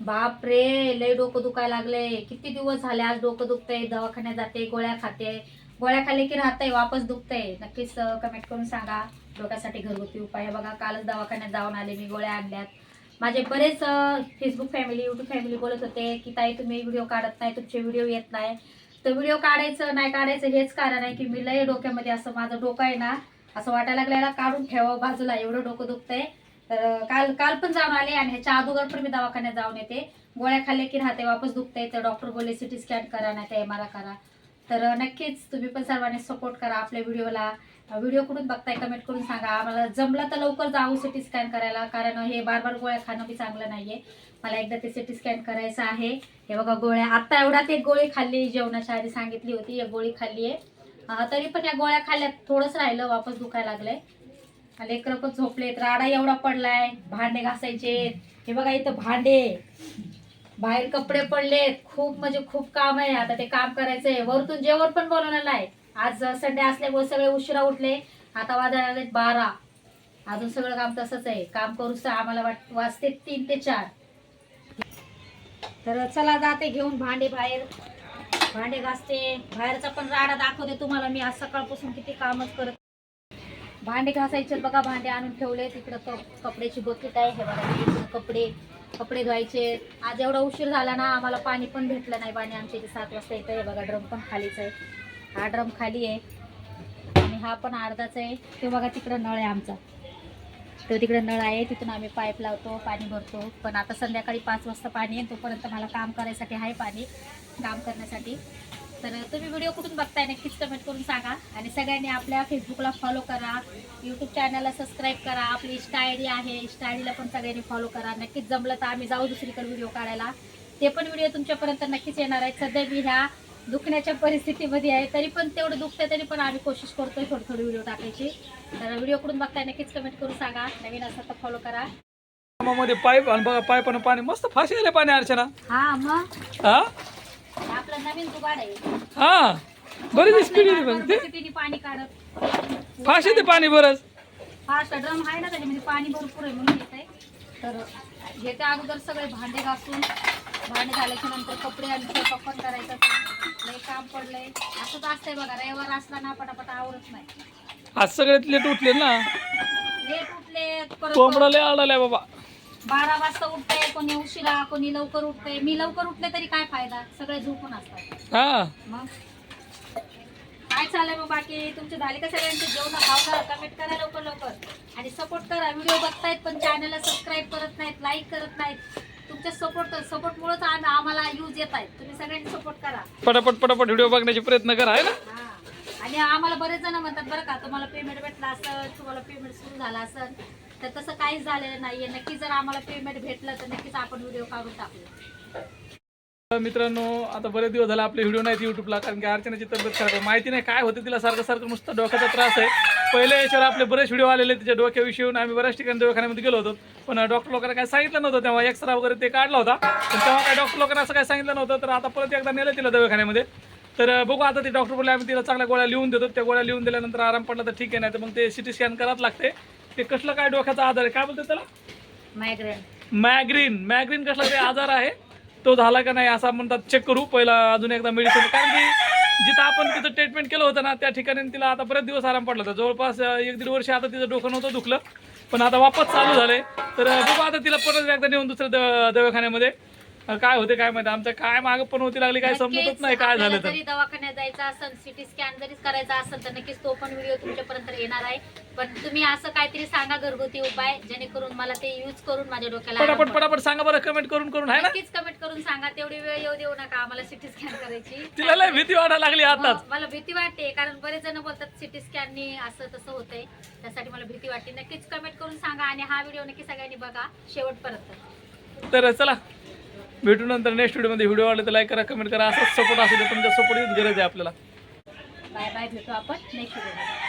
बाप रे, लय डोकं दुखायला लागले. किती दिवस झाले आज डोकं दुखतंय, दवाखान्यात जाते, गोळ्या खाते. गोळ्या खाल्ले की राहतंय, वापस दुखतंय. नक्कीच कमेंट करून सांगा डोक्यासाठी घरगुती उपाय. बघा, कालच दवाखान्यात जाऊन आले मी, गोळ्या आणल्यात. माझे बरेच फेसबुक फॅमिली, युट्यूब फॅमिली बोलत होते की ताई तुम्ही व्हिडिओ काढत नाही, तुमचे व्हिडिओ येत नाही. तर व्हिडिओ काढायचं नाही काढायचं हेच कारण आहे की मी लय डोक्यामध्ये असं माझं डोकं आहे ना, असं वाटायला लागलं याला काढून ठेवावं बाजूला, एवढं डोकं दुखतंय. तर काल काल पण जाऊन आले आणि ह्याच्या अगोदर पण मी दवाखान्यात जाऊन येते. गोळ्या खाल्ले की राहते, वापस दुखतंय. तर डॉक्टर बोलले सिटी स्कॅन करा, नाही तर MRI करा. तर नक्कीच तुम्ही पण सर्वांनी सपोर्ट करा आपल्या व्हिडिओला. व्हिडिओ कुठून बघताय कमेंट करून सांगा. आम्हाला जमलं तर लवकर जाऊ सिटी स्कॅन करायला, कारण हे बार बार गोळ्या खाणं बी चांगलं नाहीये. मला एकदा ते सिटी स्कॅन करायचं आहे. हे बघा गोळ्या, आता एवढ्यात एक गोळी खाल्ली, जेवणाच्या आधी सांगितली होती एक गोळी खाल्ली आहे. तरी पण या गोळ्या खाल्ल्यात, थोडंच राहिलं, वापस दुखायला लागलंय. लेकरं पण झोपलेत, राडा एवढा पडलाय, भांडे घासायचे. हे बघा इथं भांडे, बाहेर कपडे पडलेत, खूप म्हणजे खूप काम आहे. आता ते काम करायचंय. वरतून जेवण पण बनवलेलं आहे. आज संडे असल्यामुळे सगळे उशिरा उठले. आता वाजायला लागले 12. अजून सगळं काम तसंच आहे. काम करूच आम्हाला वाजते 3 ते 4. तर चला जाते घेऊन भांडे बाहेर, भांडे घासते. बाहेरचा पण राडा दाखवते तुम्हाला मी. आज सकाळपासून किती कामच करत. भांडे घासायचे बघा, भांडे आणून ठेवले तिकडं. कपड्याची बकेट आहे, हे बघा इकडं कपडे धुवायचे. आज एवढा उशीर झाला ना, आम्हाला पाणी पण भेटलं नाही. पाणी आमच्या इथे 7 वाजता येतं. हे बघा ड्रम पण खालीच आहे. हा ड्रम खाली आहे आणि हा पण अर्धाच आहे. ते बघा तिकडं नळ आहे आमचा, तो तिकडे नळ आहे, तिथून आम्ही पाईप लावतो, पाणी भरतो. पण आता संध्याकाळी 5 वाजता पाणी आहे, तोपर्यंत मला काम करायसाठी आहे पाणी, काम करण्यासाठी. तर तुम्ही व्हिडिओ कुठून बघताय नक्कीच कमेंट करून सांगा. आणि सगळ्यांनी आपल्या फेसबुकला फॉलो करा, यूट्यूब चॅनलला सबस्क्राईब करा. आपली इंस्टा ID आहे, इंस्टा IDला पण सगळ्यांनी फॉलो करा. नक्कीच जमलं तर आम्ही जाऊ दुसरीकडे व्हिडिओ काढायला, ते पण व्हिडिओ तुमच्यापर्यंत नक्कीच येणार आहेत. सध्या मी ह्या दुखण्याच्या परिस्थितीमध्ये आहे, तरी पण तेवढं दुखतं तरी पण आम्ही कोशिश करतोय थोडी व्हिडिओ टाकायची. तर व्हिडिओ कुठून बघताय नक्कीच कमेंट करून सांगा. नवीन असं तर फॉलो करा. मध्ये पाईप आणि बघा पाईपानं पाणी मस्त फाशी दिले पाणी अर्चना. हा मग हा आपलं नवीन जुगाड आहे. हा बरीच स्पीड आहे बघ ते. किती पाणी काढत फाशी ते पाणी बरंच. फास्ट ड्रम आहे ना, त्याच्यामध्ये पाणी भरपूर आहे म्हणून येत आहे. तर घेते अगोदर सगळे भांडे घासून, भांडे झाल्याच्या नंतर कपडे आणि स्वयंपाक पण करायचं. लय काम पडलंय. असंच असतंय बघा, रविवार असला ना पटापट आवडत नाही. आज सगळ्यात लेट उठले ना, लेट उठले परत कोंबडा लय आडालाय बाबा. 12 वाजता उठते, कोणी उशिरा, कोणी लवकर उठते. मी लवकर उठले तरी काय फायदा, सगळे झोपून असतात. हा मग काय चाललंय मग बाकी तुमचे झाले का सगळ्यांचे जेवण? खाऊ, कमेंट करा लवकर आणि सपोर्ट करा. व्हिडिओ बघतायत पण चॅनलला सबस्क्राईब करत नाहीत, लाईक करत नाहीत. तुमच्या सपोर्टमुळेच आम्हाला यूज येत आहेत. तुम्ही सगळ्यांनी सपोर्ट करा, पटापट व्हिडिओ बघण्याचे प्रयत्न करा आहे ना. हा. आणि आम्हाला बरेच जण म्हणतात बरं का, तुम्हाला पेमेंट भेटला असेल, तुम्हाला पेमेंट सुरू झाला असेल. तर तसं काहीच झालेलं नाहीये. नक्की जर आम्हाला पेमेंट भेटलं तर नक्कीच आपण व्हिडिओ काढून टाकू. मित्रांनो, आता बरेच दिवस झाले आपले व्हिडिओ नाहीत युट्यूबला, कारण की अर्चनाची तब्येत खराब आहे. माहिती नाही काय होतं तिला, सारखं नुसतं डोक्याचा त्रास आहे. पहिले याच्यावर आपले बरेच व्हिडिओ आलेले तिच्या डोक्याविषयी. आम्ही बऱ्याच ठिकाणी दवाखान्यामध्ये गेलो होतो, पण डॉक्टर लोकांना काय सांगितलं नव्हतं तेव्हा. एक्सरा वगैरे ते काढला होता, पण तेव्हा काय डॉक्टर लोकांना असं काय सांगितलं नव्हतं. तर आता परत एकदा नेलं तिला दवाखान्यामध्ये. तर बघू आता ते डॉक्टर बोलले आम्ही तिला चांगल्या गोळ्या लिहून देतो. त्या गोळ्या लिहून दिल्यानंतर आराम पडला तर ठीक आहे, नाही तर मग ते सिटी स्कॅन करावं लागते. ते कसलं काय डोक्याचा आजार आहे, काय बोलतात त्याला? मॅग्रीन कसला ते आजार आहे, तो झाला का नाही असं म्हणतात. चेक करू पहिला अजून एकदा मेडिसिन, कारण की जिथं आपण तिथं ट्रीटमेंट केलं होतं ना त्या ठिकाणी तिला आता बरेच दिवस आराम पडला होता. जवळपास 1-1.5 वर्ष आता तिचं डोकं नव्हतं दुखलं, पण आता वापस चालू झालंय. तर बघू आता तिला परत एकदा नेऊन दुसऱ्या दवाखान्यामध्ये काय होते काय माहिती. आमच्या काय मागं पण होती लागली, काय समजतच नाही काय झालं. तर जरी दवाखान्यात जायचं असेल, सिटी स्कॅन जरी करायचा असेल तर नक्कीच तो पण व्हिडिओ तुमच्यापर्यंत येणार आहे. पण तुम्ही असं काहीतरी सांगा घरगुती उपाय, जेणेकरून मला ते यूज करून माझ्या डोक्याला पटापट सांगा बरं, कमेंट करून आहे ना. नक्कीच कमेंट करून सांगा. तेवढी वेळ येऊ देऊ नका आम्हाला सिटी स्कॅन करायची. तिला लय भीती वाटायला लागली आताच. मला भीती वाटते, कारण बरेच जण बोलतात सिटी स्कॅननी असं तसं होतंय, त्यासाठी मला भीती वाटते. नक्कीच कमेंट करून सांगा आणि हा व्हिडिओ नक्की सगळ्यांनी बघा शेवटपर्यंत. तर चला भेटू नंतर नेक्स्ट व्हिडिओमध्ये. व्हिडिओ आवडला तर लाईक करा, कमेंट करा. असंच सपोर्ट असू दे, तुमच्या सपोर्टचीच गरज आहे आपल्याला. बाय बाय, भेटू आपण नेक्स्ट व्हिडिओ.